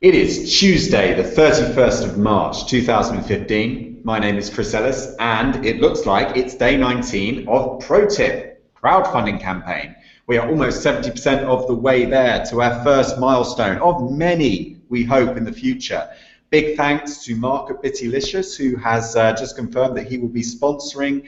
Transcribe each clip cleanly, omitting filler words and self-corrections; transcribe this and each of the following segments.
It is Tuesday, the 31st of March, 2015. My name is Chris Ellis, and it looks like it's day 19 of ProTip crowdfunding campaign. We are almost 70% of the way there to our first milestone of many, we hope, in the future. Big thanks to Mark at Bittylicious, who has just confirmed that he will be sponsoring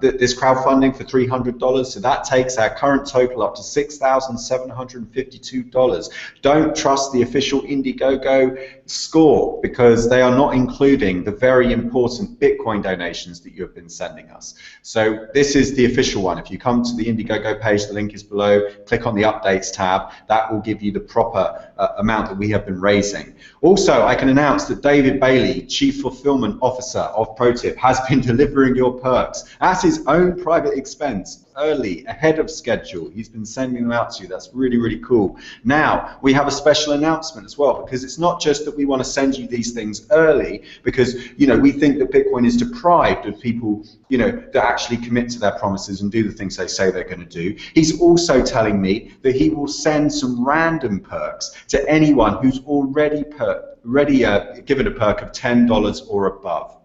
this crowdfunding for $300. So that takes our current total up to $6,752. Don't trust the official Indiegogo score, because they are not including the very important Bitcoin donations that you have been sending us. So this is the official one. If you come to the Indiegogo page, the link is below, click on the updates tab, that will give you the proper amount that we have been raising. Also, I can announce that David Bailey, Chief Fulfillment Officer of ProTip, has been delivering your perks at his own private expense, early, ahead of schedule. He's been sending them out to you. That's really, really cool. Now, we have a special announcement as well, because it's not just that we want to send you these things early, because, you know, we think that Bitcoin is deprived of people, you know, that actually commit to their promises and do the things they say they're going to do. He's also telling me that he will send some random perks to anyone who's already given a perk of $10 or above.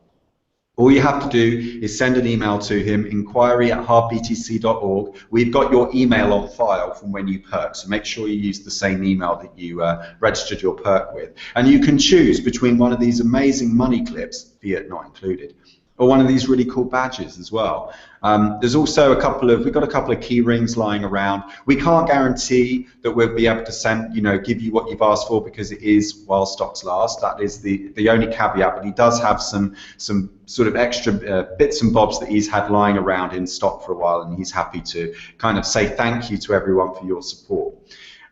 All you have to do is send an email to him, inquiry@hardbtc.org. We've got your email on file from when you perk, so make sure you use the same email that you registered your perk with. And you can choose between one of these amazing money clips, fiat not included, or one of these really cool badges as well. There's also we've got a couple of key rings lying around. We can't guarantee that we'll be able to give you what you've asked for, because it is while stocks last. That is the only caveat, but he does have some sort of extra bits and bobs that he's had lying around in stock for a while, and he's happy to kind of say thank you to everyone for your support.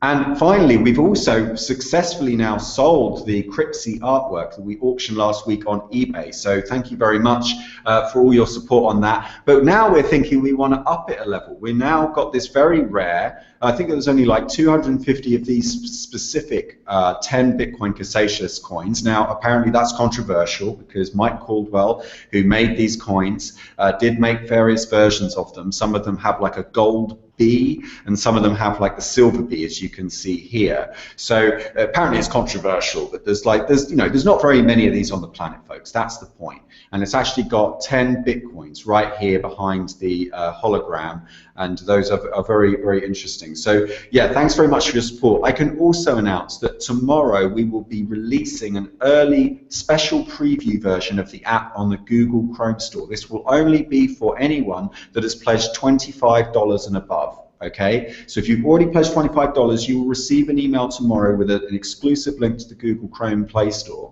And finally, we've also successfully now sold the Cryptsy artwork that we auctioned last week on eBay. So thank you very much for all your support on that. But now we're thinking we want to up it a level. We've now got this very rare, I think there's only like 250 of these specific 10 Bitcoin Cassatius coins. Now, apparently that's controversial, because Mike Caldwell, who made these coins, did make various versions of them. Some of them have like a gold B, and some of them have like the silver B, as you can see here. So apparently it's controversial, but there's not very many of these on the planet, folks. That's the point. And it's actually got 10 Bitcoins right here behind the hologram, and those are very, very interesting. So yeah, thanks very much for your support. I can also announce that tomorrow we will be releasing an early special preview version of the app on the Google Chrome store. This will only be for anyone that has pledged $25 and above. Okay, so if you've already pledged $25, you will receive an email tomorrow with an exclusive link to the Google Chrome Play Store,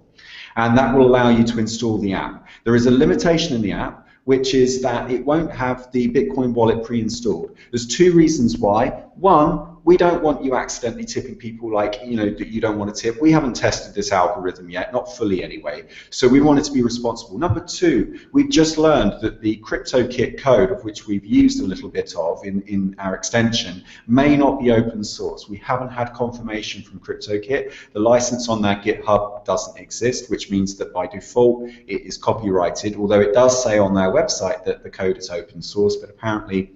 and that will allow you to install the app. There is a limitation in the app, which is that it won't have the Bitcoin wallet pre-installed. There's two reasons why. One, we don't want you accidentally tipping people that you don't want to tip. We haven't tested this algorithm yet, not fully anyway, so we want it to be responsible. Number two, we've just learned that the CryptoKit code, of which we've used a little bit of in our extension, may not be open source. We haven't had confirmation from CryptoKit. The license on their GitHub doesn't exist, which means that by default it is copyrighted, although it does say on their website that the code is open source, but apparently,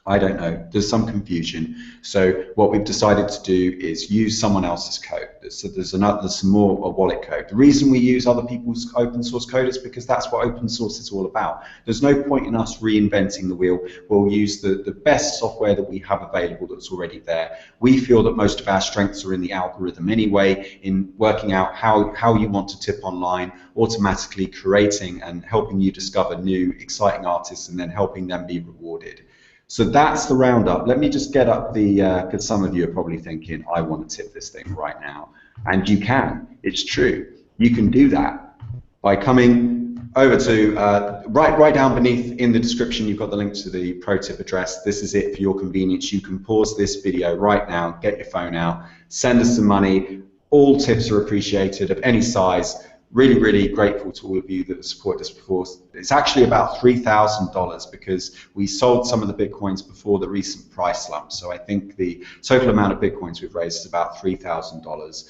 I don't know, there's some confusion. So what we've decided to do is use someone else's code. So there's some more wallet code. The reason we use other people's open source code is because that's what open source is all about. There's no point in us reinventing the wheel. We'll use the best software that we have available that's already there. We feel that most of our strengths are in the algorithm anyway, in working out how you want to tip online, automatically creating and helping you discover new exciting artists, and then helping them be rewarded. So that's the roundup. Let me just get up because some of you are probably thinking, I want to tip this thing right now. And you can, it's true. You can do that by coming over to, right down beneath in the description, you've got the link to the ProTip address. This is it for your convenience. You can pause this video right now, get your phone out, send us some money. All tips are appreciated of any size. Really, really grateful to all of you that have supported us before. It's actually about $3,000, because we sold some of the Bitcoins before the recent price slump. So I think the total amount of Bitcoins we've raised is about $3,000.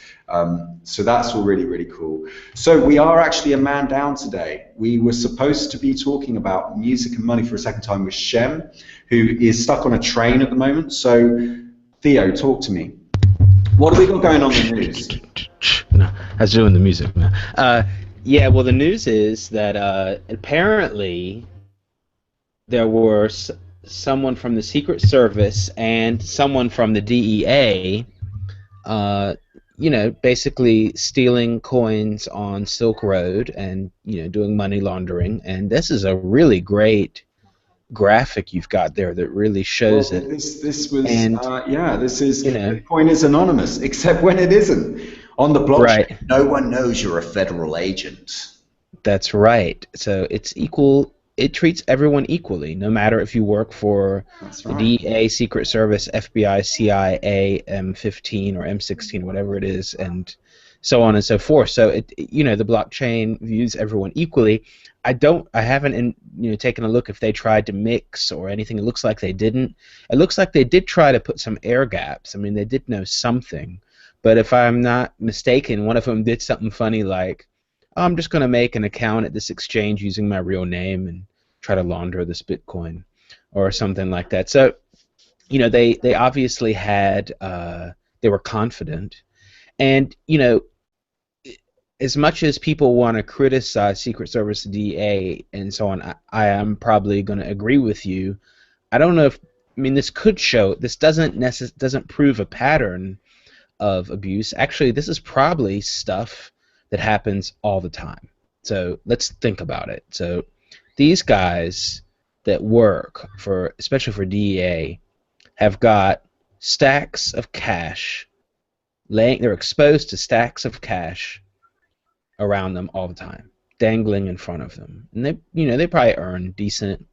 So that's all really, really cool. So we are actually a man down today. We were supposed to be talking about music and money for a second time with Shem, who is stuck on a train at the moment. So Theo, talk to me. What have we got going on in the news? No, I was doing the music now. Yeah, well, the news is that apparently there were someone from the Secret Service and someone from the DEA, uh, basically stealing coins on Silk Road and, doing money laundering. And this is a really great graphic you've got there that really Well, shows it. this was And, this is you know, Bitcoin is anonymous, except when it isn't. On the blockchain, right. no one knows you're a federal agent. That's right. So it's equal. It treats everyone equally, no matter if you work for That's the right. DEA, Secret Service, FBI, CIA, M15 or M16, whatever it is, and so on and so forth. So the blockchain views everyone equally. I haven't, taken a look if they tried to mix or anything. It looks like they didn't. It looks like they did try to put some air gaps. I mean, they did know something, but if I'm not mistaken, one of them did something funny like, I'm just going to make an account at this exchange using my real name and try to launder this Bitcoin or something like that. So, they obviously had, they were confident. And, as much as people want to criticize Secret Service, DEA, and so on, I am probably going to agree with you. I don't know if, this could show, this doesn't prove a pattern of abuse. Actually, this is probably stuff that happens all the time. So let's think about it. So these guys that work for, especially for DEA, have got stacks of cash they're exposed to stacks of cash around them all the time, dangling in front of them. And they probably earn decent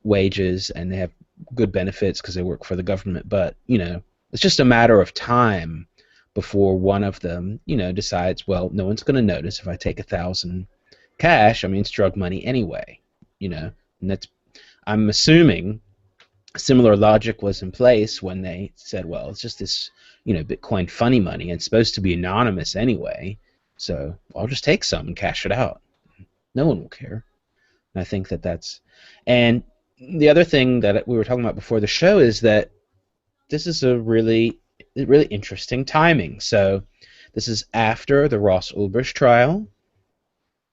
wages and they have good benefits because they work for the government, but it's just a matter of time before one of them, decides, well, no one's going to notice if I take 1,000 cash. I mean, it's drug money anyway, and that's, I'm assuming similar logic was in place when they said, well, it's just this, Bitcoin funny money, and it's supposed to be anonymous anyway, so I'll just take some and cash it out. No one will care. And I think and the other thing that we were talking about before the show is that this is a really interesting timing. So this is after the Ross Ulbricht trial.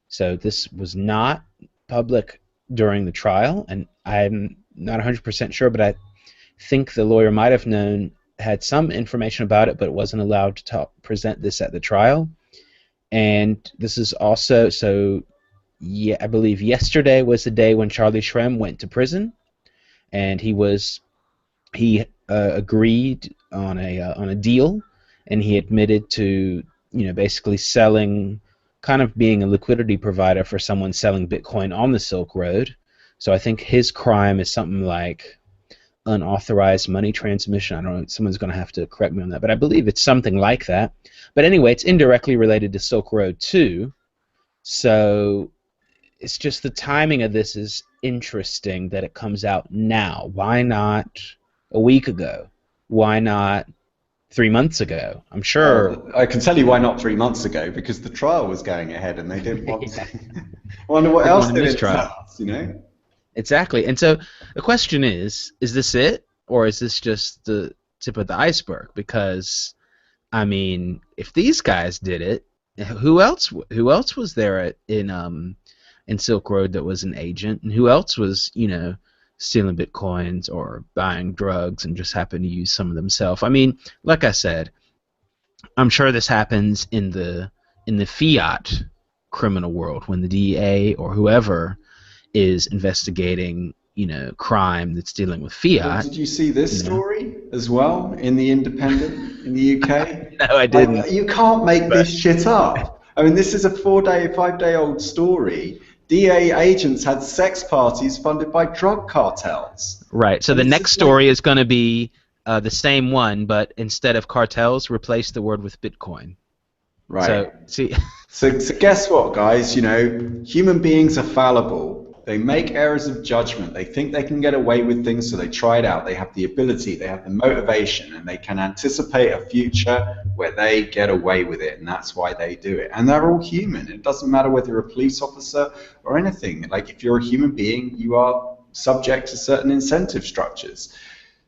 So this was not public during the trial, and I'm not 100% sure, but I think the lawyer might have had some information about it, but wasn't allowed to present this at the trial. And this is also, I believe yesterday was the day when Charlie Shrem went to prison, and he agreed on a deal, and he admitted to basically selling, kind of being a liquidity provider for someone selling Bitcoin on the Silk Road. So I think his crime is something like unauthorized money transmission. I don't know, someone's going to have to correct me on that, but I believe it's something like that. But anyway, it's indirectly related to Silk Road too. So it's just the timing of this is interesting that it comes out now. Why not a week ago? Why not 3 months ago? I'm sure. I can tell you why not 3 months ago, because the trial was going ahead and they didn't want to. I wonder what else they did tell us, Exactly. And so the question is this it? Or is this just the tip of the iceberg? Because, I mean, if these guys did it, who else was there in Silk Road that was an agent? And who else was, stealing Bitcoins or buying drugs and just happened to use some of themselves? I mean, like I said, I'm sure this happens in the fiat criminal world when the DEA or whoever is investigating, crime that's dealing with fiat. Well, did you see this story as well in the Independent in the UK? No, I didn't. You can't make this shit up. I mean, this is a 5-day-old story. DEA agents had sex parties funded by drug cartels. Right. So the next story is going to be the same one, but instead of cartels, replace the word with Bitcoin. Right. So see. So guess what, guys? Human beings are fallible. They make errors of judgment. They think they can get away with things, so they try it out. They have the ability, they have the motivation, and they can anticipate a future where they get away with it, and that's why they do it. And they're all human. It doesn't matter whether you're a police officer or anything. Like, if you're a human being, you are subject to certain incentive structures.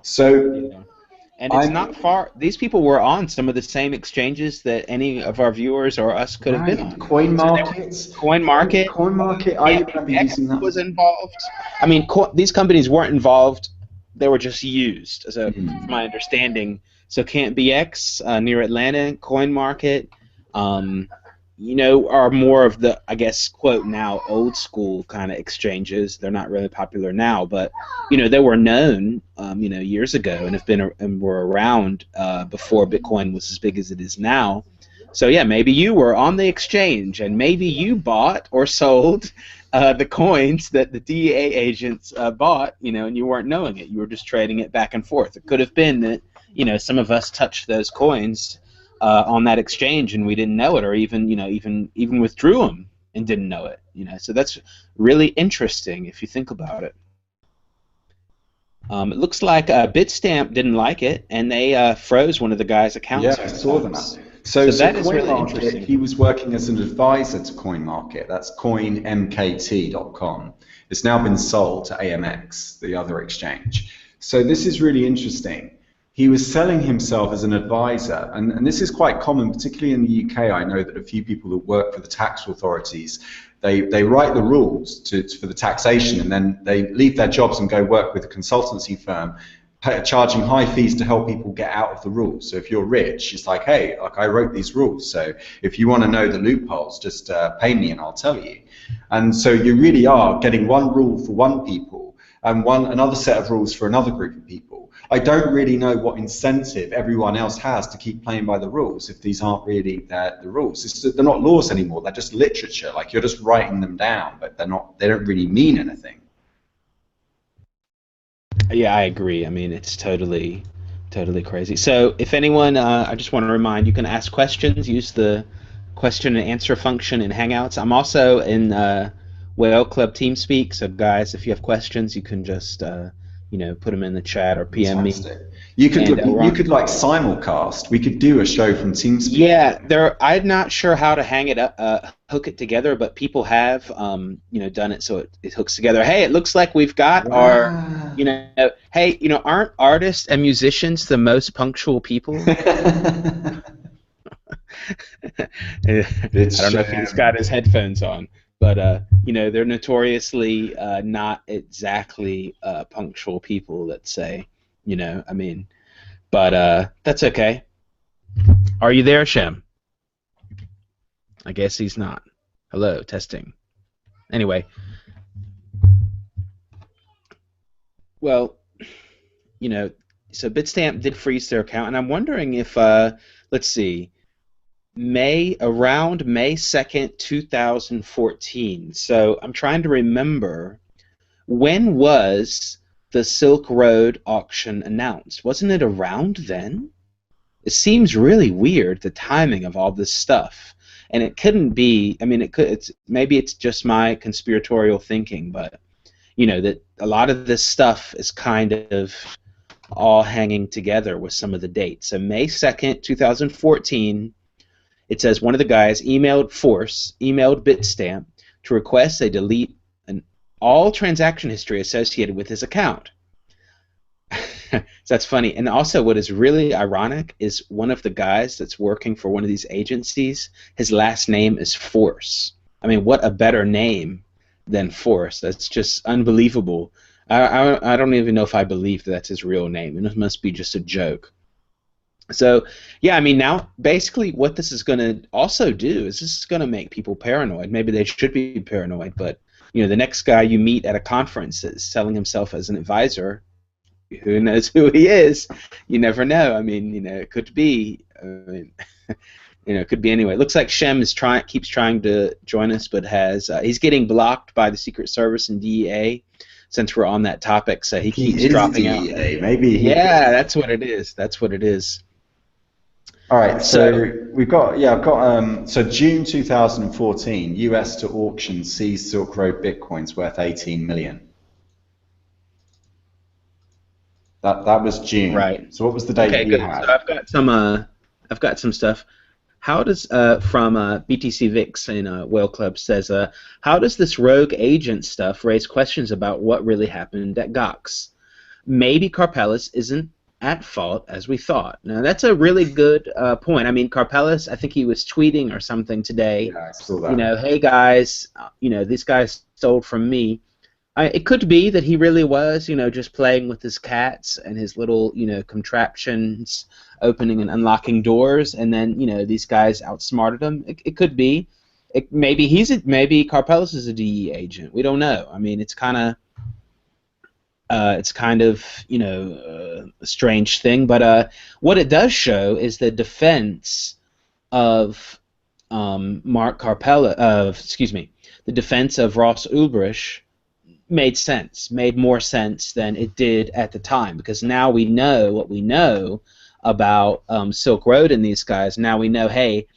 So And it's not far. These people were on some of the same exchanges that any of our viewers or us could have been on. Coin markets. Coin market. Coin market. I remember using that. Was involved. I mean, these companies weren't involved. They were just used, from my understanding. So Can't BX near Atlanta, Coin Market, are more of the, I guess, quote now, old school kind of exchanges. They're not really popular now, but they were known, years ago, and have been and were around before Bitcoin was as big as it is now. So yeah, maybe you were on the exchange, and maybe you bought or sold the coins that the DEA agents bought, and you weren't knowing it. You were just trading it back and forth. It could have been that some of us touched those coins on that exchange and we didn't know it, or even withdrew them and didn't know it. So that's really interesting if you think about it. It looks like Bitstamp didn't like it, and they froze one of the guys' accounts. Yeah, I saw them. So that is really CoinMarket, interesting. he was working as an advisor to CoinMarket. That's coinmkt.com. It's now been sold to AMX, the other exchange. So this is really interesting. He was selling himself as an advisor, and this is quite common, particularly in the UK. I know that a few people that work for the tax authorities, they write the rules for the taxation, and then they leave their jobs and go work with a consultancy firm, charging high fees to help people get out of the rules. So if you're rich, it's like, hey, I wrote these rules, so if you want to know the loopholes, just pay me and I'll tell you. And so you really are getting one rule for one people and another set of rules for another group of people. I don't really know what incentive everyone else has to keep playing by the rules if these aren't really the rules. They're not laws anymore. They're just literature. Like, you're just writing them down, but they don't really mean anything. Yeah, I agree. I mean, it's totally crazy. So if anyone, I just want to remind, you can ask questions, use the question and answer function in Hangouts. I'm also in Whale Club TeamSpeak, so guys, if you have questions, you can just put them in the chat or PM me. You could like simulcast. We could do a show from TeamSpeak. Yeah, I'm not sure how to hang it up, hook it together, but people have done it so it hooks together. Hey, it looks like we've got our hey, aren't artists and musicians the most punctual people? I don't know if he's got his headphones on, but they're notoriously not exactly punctual people, let's say. But that's okay. Are you there, Shem? I guess he's not. Hello, testing. Anyway. Well, so Bitstamp did freeze their account, and I'm wondering if, let's see, around May 2nd, 2014. So I'm trying to remember, when was the Silk Road auction announced? Wasn't it around then? It seems really weird, the timing of all this stuff. And it couldn't be, I mean, maybe it's just my conspiratorial thinking, but, that a lot of this stuff is kind of all hanging together with some of the dates. So May 2nd, 2014, it says one of the guys emailed Bitstamp to request they delete all transaction history associated with his account. So that's funny. And also what is really ironic is one of the guys that's working for one of these agencies, his last name is Force. I mean, what a better name than Force. That's just unbelievable. I don't even know if I believe that's his real name. It must be just a joke. So, yeah, I mean, now basically what this is going to also do is this is going to make people paranoid. Maybe they should be paranoid, but the next guy you meet at a conference is selling himself as an advisor. Who knows who he is? You never know. I mean, it could be. It could be anyway. It looks like Shem keeps trying to join us, but he's getting blocked by the Secret Service and DEA. Since we're on that topic, so he keeps dropping DEA. out. Maybe. Yeah, that's what it is. That's what it is. All right, so I've got so June 2014, US to auction seized Silk Road Bitcoins worth 18 million. That was June. Right. So what was the date you good. had? So I've got some stuff. How does from BTC Vix in Whale Club says how does this rogue agent stuff raise questions about what really happened at Gox? Maybe Carpelis isn't at fault as we thought. Now, that's a really good point. I mean, Carpellis, I think he was tweeting or something today. Yeah, I saw You that. know, hey guys, these guys stole from me. It could be that he really was, just playing with his cats and his little, contraptions, opening and unlocking doors, and then, these guys outsmarted him. It could be. Maybe Carpellis is a DE agent. We don't know. I mean, it's kind of, a strange thing. But what it does show is the defense of Mark Carpella, the defense of Ross Ulbricht made more sense than it did at the time, because now we know what we know about Silk Road and these guys. Now we know, hey,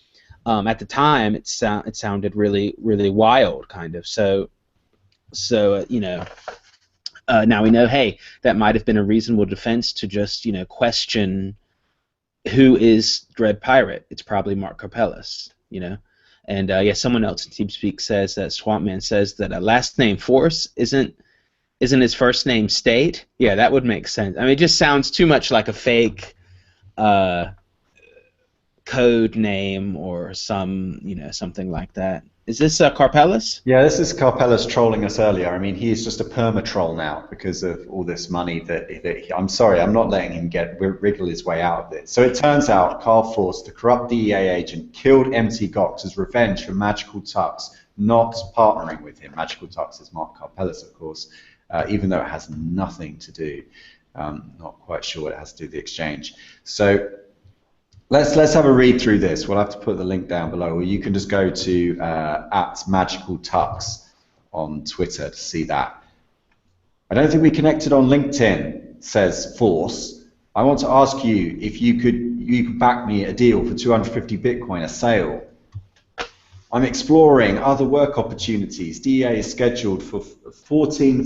at the time it sounded really, really wild, kind of. Now we know, hey, that might have been a reasonable defense to just, question who is Dread Pirate. It's probably Mark Carpellis, And someone else in TeamSpeak says that Swampman says that a last name Force isn't his first name State. Yeah, that would make sense. I mean, it just sounds too much like a fake code name or something like that. Is this Carpellis? Yeah, this is Carpellis trolling us earlier. I mean, he is just a perma-troll now because of all this money I'm sorry, I'm not letting him wriggle his way out of it. So it turns out Carl Force, the corrupt DEA agent, killed MT Gox as revenge for Magical Tux not partnering with him. Magical Tux is Mark Carpellis, of course, even though it has nothing to do. Not quite sure what it has to do with the exchange. So let's have a read through this. We'll have to put the link down below, or you can just go to @MagicalTux on Twitter to see that. I don't think we connected on LinkedIn, says Force. I want to ask you if you could back me a deal for 250 Bitcoin, a sale. I'm exploring other work opportunities. DEA is scheduled for 14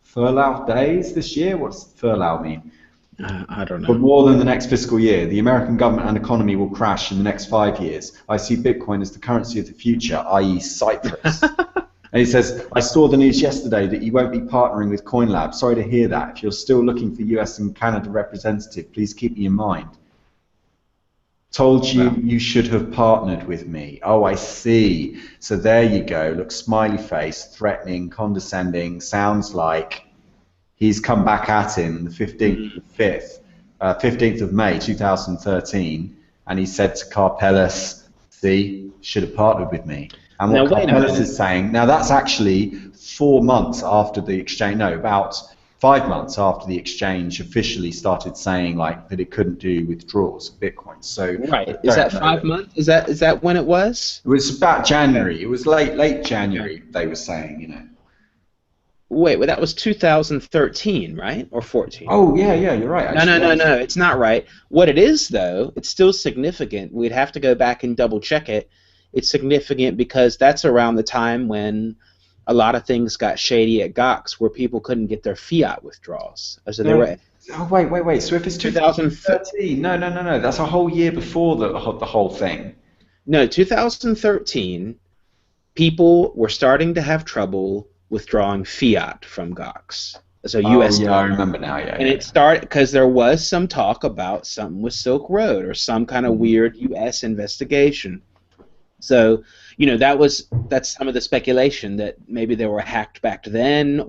furlough days this year. What's furlough mean? I don't know. For more than the next fiscal year. The American government and economy will crash in the next 5 years. I see Bitcoin as the currency of the future, i.e. Cyprus. And he says, I saw the news yesterday that you won't be partnering with CoinLab. Sorry to hear that. If you're still looking for US and Canada representative, please keep me in mind. Told you you should have partnered with me. Oh, I see. So there you go. Look, smiley face, threatening, condescending, sounds like he's come back at him the 15th of May 2013, and he said to Carpellis, see, should have partnered with me. And what Carpellis is saying, now that's actually 4 months after the exchange, no, about 5 months after the exchange officially started saying like that it couldn't do withdrawals of Bitcoin. So right, is that 5 months? Is that when it was? It was about January. It was late January. They were saying, Wait, well, that was 2013, right? Or 14? Oh, yeah, you're right. No, it's not right. What it is, though, it's still significant. We'd have to go back and double check it. It's significant because that's around the time when a lot of things got shady at Gox, where people couldn't get their fiat withdrawals. So they were. Oh, wait. So if it's 2013, no. That's a whole year before the whole thing. No, 2013, people were starting to have trouble withdrawing fiat from Gox. So US dollar. I remember now, yeah. And it started because there was some talk about something with Silk Road or some kind of weird US investigation. So, that's some of the speculation that maybe they were hacked back then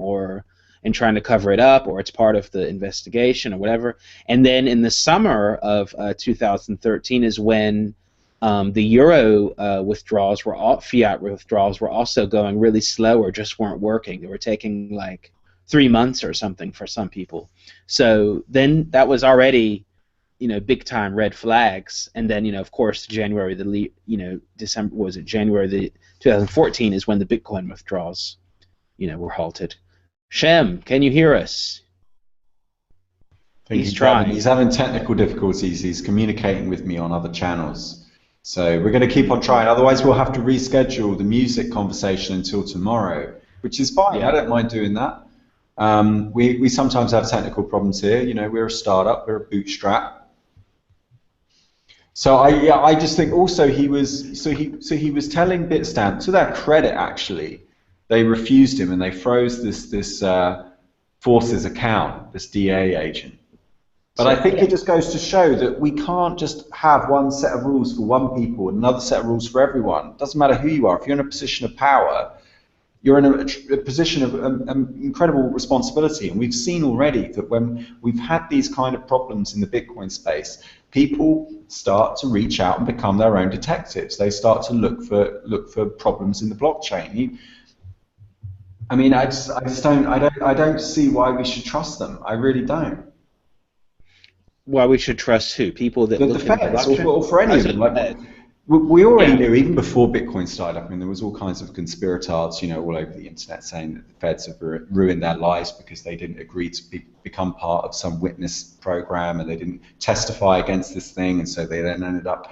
and trying to cover it up, or it's part of the investigation or whatever. And then in the summer of 2013 is when the euro withdrawals fiat withdrawals were also going really slow or just weren't working. They were taking like 3 months or something for some people. So then that was already, big time red flags. And then, of course, January 2014 is when the Bitcoin withdrawals, were halted. Shem, can you hear us? He's trying. He's having technical difficulties. He's communicating with me on other channels. So we're going to keep on trying. Otherwise, we'll have to reschedule the music conversation until tomorrow, which is fine. Yeah. I don't mind doing that. We sometimes have technical problems here. We're a startup. We're a bootstrap. So I just think also he was telling Bitstamp, to their credit actually, they refused him and they froze this Force's account, this DA agent. But I think it just goes to show that we can't just have one set of rules for one people and another set of rules for everyone. It doesn't matter who you are. If you're in a position of power, you're in a position of incredible responsibility. And we've seen already that when we've had these kind of problems in the Bitcoin space, people start to reach out and become their own detectives. They start to look for problems in the blockchain. I mean, I don't see why we should trust them. I really don't. Why we should trust who? People that look the at the feds, blockchain? or for any of them. Like, we already knew, even before Bitcoin started. I mean, there was all kinds of conspirators, all over the internet saying that the feds have ruined their lives because they didn't agree to become part of some witness program, and they didn't testify against this thing, and so they then ended up,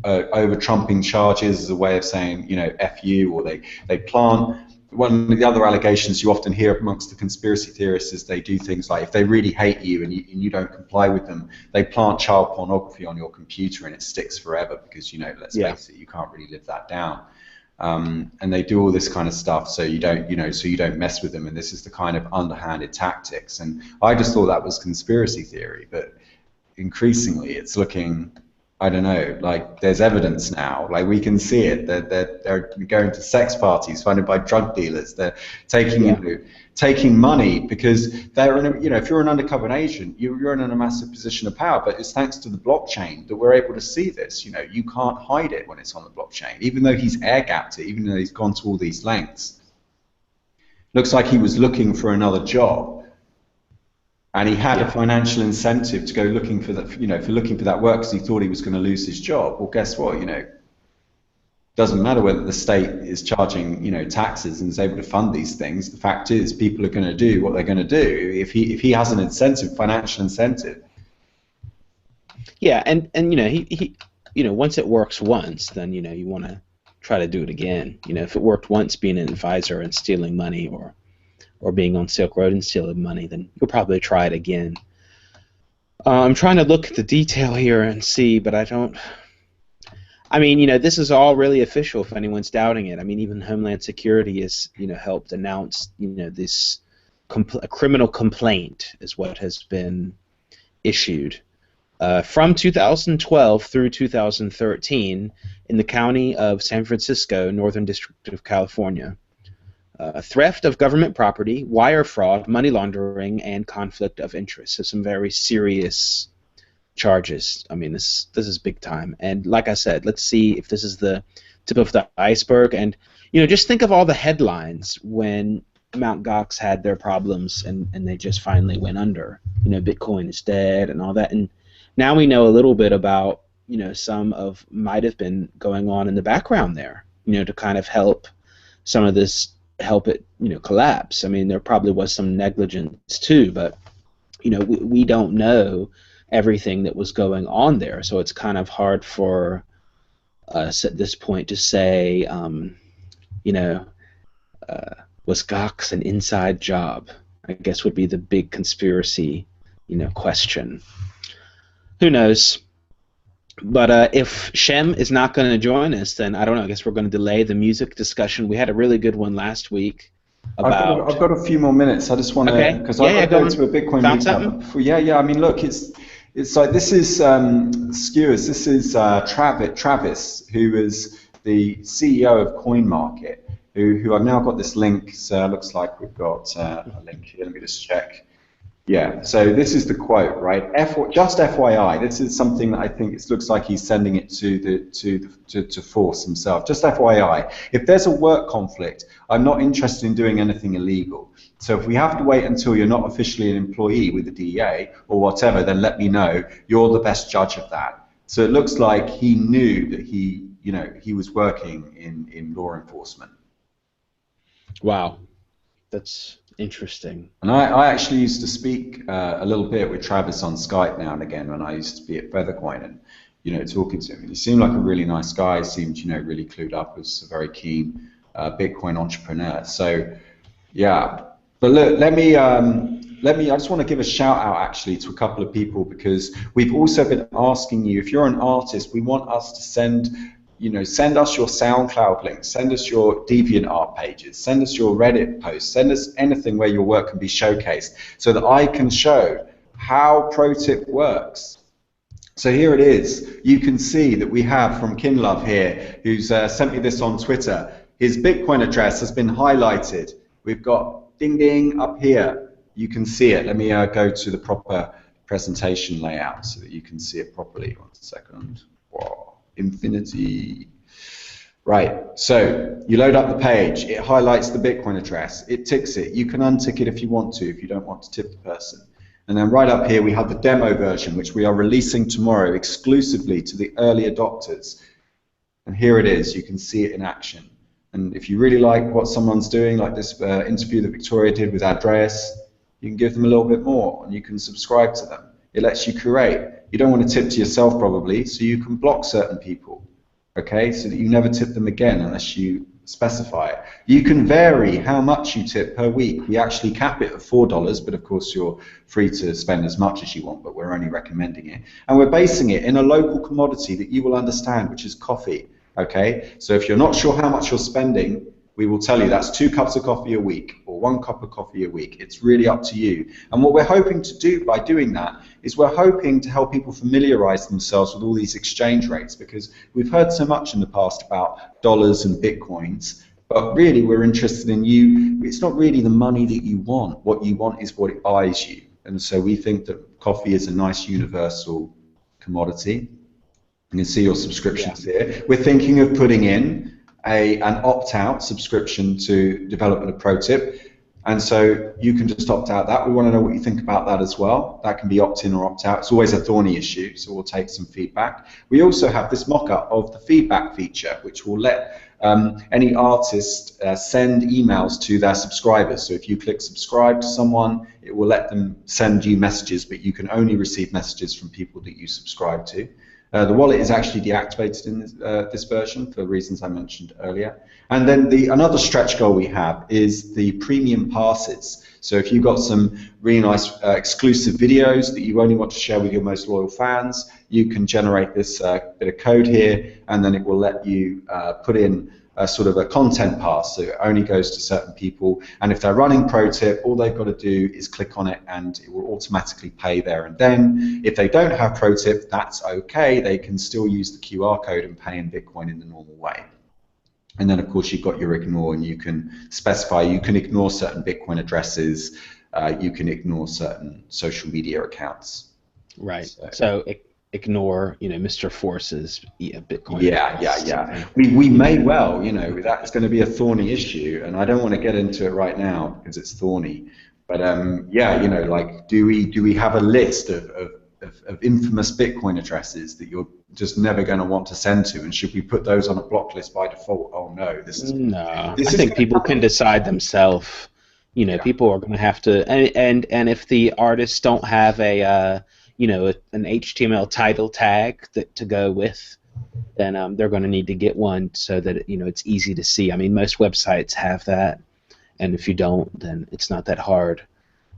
over trumping charges as a way of saying, F you, or they plant. One of the other allegations you often hear amongst the conspiracy theorists is they do things like, if they really hate you and you don't comply with them, they plant child pornography on your computer and it sticks forever because, let's face it, you can't really live that down. And they do all this kind of stuff so you don't mess with them. And this is the kind of underhanded tactics. And I just thought that was conspiracy theory, but increasingly it's looking, I don't know, like there's evidence now, like we can see it. They're going to sex parties funded by drug dealers. They're taking money because they're in if you're an undercover agent, you're in a massive position of power. But it's thanks to the blockchain that we're able to see this. You can't hide it when it's on the blockchain, even though he's air gapped it, even though he's gone to all these lengths. Looks like he was looking for another job. And he had a financial incentive to go looking for that, for looking for that work because he thought he was going to lose his job. Well, guess what? Doesn't matter whether the state is charging, taxes and is able to fund these things. The fact is, people are going to do what they're going to do if he has an incentive, financial incentive. Yeah, and he once it works once, then you want to try to do it again. If it worked once being an advisor and stealing money, or being on Silk Road and stealing money, then you'll probably try it again. I'm trying to look at the detail here and see, but I don't. I mean, this is all really official if anyone's doubting it. I mean, even Homeland Security has, helped announce, this a criminal complaint is what has been issued. From 2012 through 2013 in the county of San Francisco, Northern District of California. Theft of government property, wire fraud, money laundering, and conflict of interest. So some very serious charges. I mean, this is big time. And like I said, let's see if this is the tip of the iceberg. And just think of all the headlines when Mt. Gox had their problems and they just finally went under. Bitcoin is dead and all that. And now we know a little bit about some of might have been going on in the background there. To kind of help some of this. Help it collapse. I mean, there probably was some negligence too, but we don't know everything that was going on there, so it's kind of hard for us at this point to say was Gox an inside job, I guess would be the big conspiracy question. Who knows? But if Shem is not going to join us, then I don't know. I guess we're going to delay the music discussion. We had a really good one last week about. I've got a few more minutes. I just want to because I've got to go to a Bitcoin meetup. Yeah. I mean, look, it's like this is Skewers. This is Travis, who is the CEO of CoinMarket, who I've now got this link. So it looks like we've got a link here. Let me just check. Yeah, so this is the quote, right? Just FYI, this is something that I think it looks like he's sending it to Force himself. Just FYI, if there's a work conflict, I'm not interested in doing anything illegal. So if we have to wait until you're not officially an employee with the DEA or whatever, then let me know. You're the best judge of that. So it looks like he knew that he was working in law enforcement. Wow, that's interesting. And I actually used to speak a little bit with Travis on Skype now and again when I used to be at Feathercoin and talking to him. And he seemed like a really nice guy. Seemed really clued up. Was a very keen Bitcoin entrepreneur. So yeah, but look, let me. I just want to give a shout out actually to a couple of people because we've also been asking you if you're an artist. We want us to send us your SoundCloud links, send us your DeviantArt pages, send us your Reddit posts, send us anything where your work can be showcased so that I can show how ProTip works. So here it is. You can see that we have from Kinlove here, who's sent me this on Twitter. His Bitcoin address has been highlighted. We've got ding ding up here. You can see it. Let me go to the proper presentation layout so that you can see it properly. 1 second. Whoa. Infinity. Right, so you load up the page, it highlights the Bitcoin address, it ticks it. You can untick it if you want to, if you don't want to tip the person. And then right up here we have the demo version, which we are releasing tomorrow exclusively to the early adopters. And here it is, you can see it in action. And if you really like what someone's doing, like this interview that Victoria did with Andreas, you can give them a little bit more and you can subscribe to them. It lets you curate. You don't want to tip to yourself probably, so you can block certain people. Okay, so that you never tip them again unless you specify it. You can vary how much you tip per week. We actually cap it at $4, but of course you're free to spend as much as you want, but we're only recommending it. And we're basing it in a local commodity that you will understand, which is coffee. Okay, so if you're not sure how much you're spending, we will tell you that's 2 cups of coffee a week or 1 cup of coffee a week. It's really up to you. And what we're hoping to do by doing that is we're hoping to help people familiarize themselves with all these exchange rates, because we've heard so much in the past about dollars and bitcoins, but really we're interested in you. It's not really the money that you want. What you want is what it buys you. And so we think that coffee is a nice universal commodity. You can see your subscriptions here. We're thinking of putting in an opt-out subscription to development of ProTip, and so you can just opt out that. We want to know what you think about that as well. That can be opt-in or opt-out. It's always a thorny issue, so we'll take some feedback. We also have this mock-up of the feedback feature, which will let any artist send emails to their subscribers. So if you click subscribe to someone, it will let them send you messages, but you can only receive messages from people that you subscribe to. The wallet is actually deactivated in this version for reasons I mentioned earlier. And then another stretch goal we have is the premium passes. So if you've got some really nice exclusive videos that you only want to share with your most loyal fans, you can generate this bit of code here, and then it will let you put in sort of a content pass, so it only goes to certain people, and if they're running ProTip, all they've got to do is click on it and it will automatically pay there and then. If they don't have ProTip, that's okay, they can still use the QR code and pay in Bitcoin in the normal way. And then of course you've got your ignore, and you can specify, you can ignore certain Bitcoin addresses, you can ignore certain social media accounts. Right, so ignore, Mr. Force's Bitcoin. Yeah. We may well, that's going to be a thorny issue, and I don't want to get into it right now because it's thorny. But like, do we have a list of infamous Bitcoin addresses that you're just never going to want to send to, and should we put those on a block list by default? Oh no, I think people can decide themselves. People are going to have to, and if the artists don't have an HTML title tag to go with, then they're going to need to get one so that it's easy to see. I mean, most websites have that, and if you don't, then it's not that hard.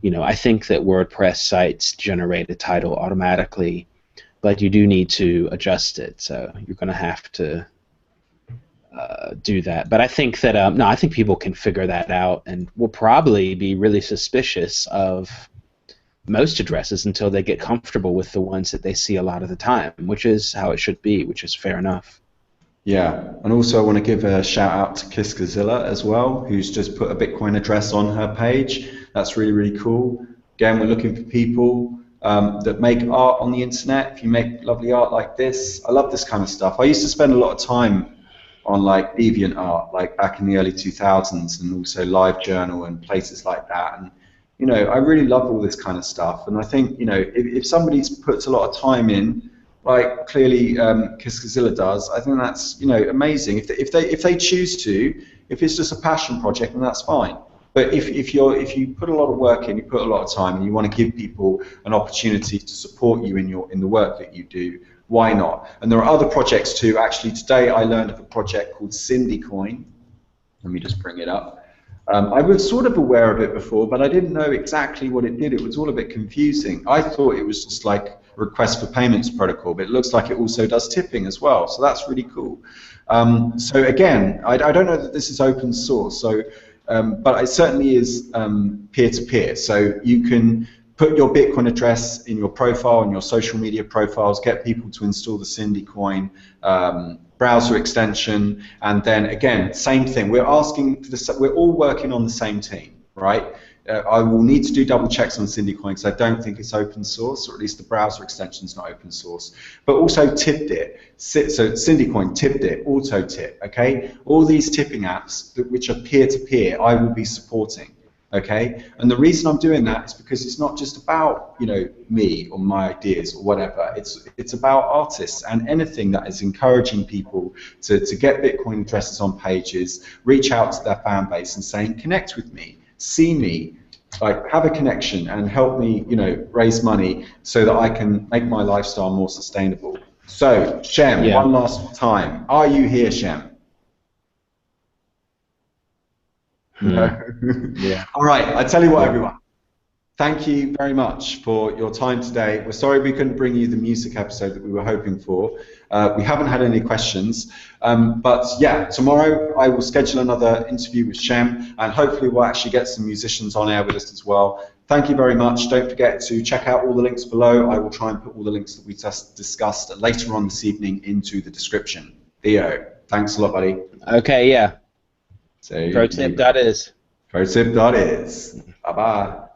I think that WordPress sites generate a title automatically, but you do need to adjust it, so you're going to have to do that. But I think that I think people can figure that out, and will probably be really suspicious of most addresses until they get comfortable with the ones that they see a lot of the time, which is how it should be, which is fair enough. Yeah, and also I want to give a shout out to Kiskazilla as well, who's just put a Bitcoin address on her page. That's really, really cool. Again, we're looking for people that make art on the internet. If you make lovely art like this, I love this kind of stuff. I used to spend a lot of time on like DeviantArt, like back in the early 2000s, and also LiveJournal and places like that. And I really love all this kind of stuff, and I think if somebody puts a lot of time in, like clearly Kiskazilla does, I think that's amazing. If they choose to, if it's just a passion project, then that's fine. But if you put a lot of work in, you put a lot of time, and you want to give people an opportunity to support you in the work that you do, why not? And there are other projects too. Actually, today I learned of a project called CindyCoin. Let me just bring it up. I was sort of aware of it before, but I didn't know exactly what it did. It was all a bit confusing. I thought it was just like a request for payments protocol, but it looks like it also does tipping as well, so that's really cool. So again, I don't know that this is open source, so but it certainly is peer-to-peer. So you can put your Bitcoin address in your profile, in your social media profiles, get people to install the CindyCoin browser extension, and then again, same thing. We're asking for we're all working on the same team, right? I will need to do double checks on CindyCoin because I don't think it's open source, or at least the browser extension is not open source. But also tipped it. So CindyCoin tipped it, auto tip. Okay, all these tipping apps which are peer-to-peer, I will be supporting. Okay, and the reason I'm doing that is because it's not just about, you know, me or my ideas or whatever. It's about artists and anything that is encouraging people to get Bitcoin addresses on pages, reach out to their fan base and saying, connect with me, see me, like have a connection and help me, you know, raise money so that I can make my lifestyle more sustainable. So, Shem, one last time, are you here, Shem? No. Yeah. All right, I tell you what, everyone. Thank you very much for your time today. We're sorry we couldn't bring you the music episode that we were hoping for. We haven't had any questions, but yeah, tomorrow I will schedule another interview with Shem, and hopefully we'll actually get some musicians on air with us as well. Thank you very much. Don't forget to check out all the links below. I will try and put all the links that we just discussed later on this evening into the description. Theo, thanks a lot, buddy. Okay, yeah. So, ProTip.is. ProTip.is. Bye-bye.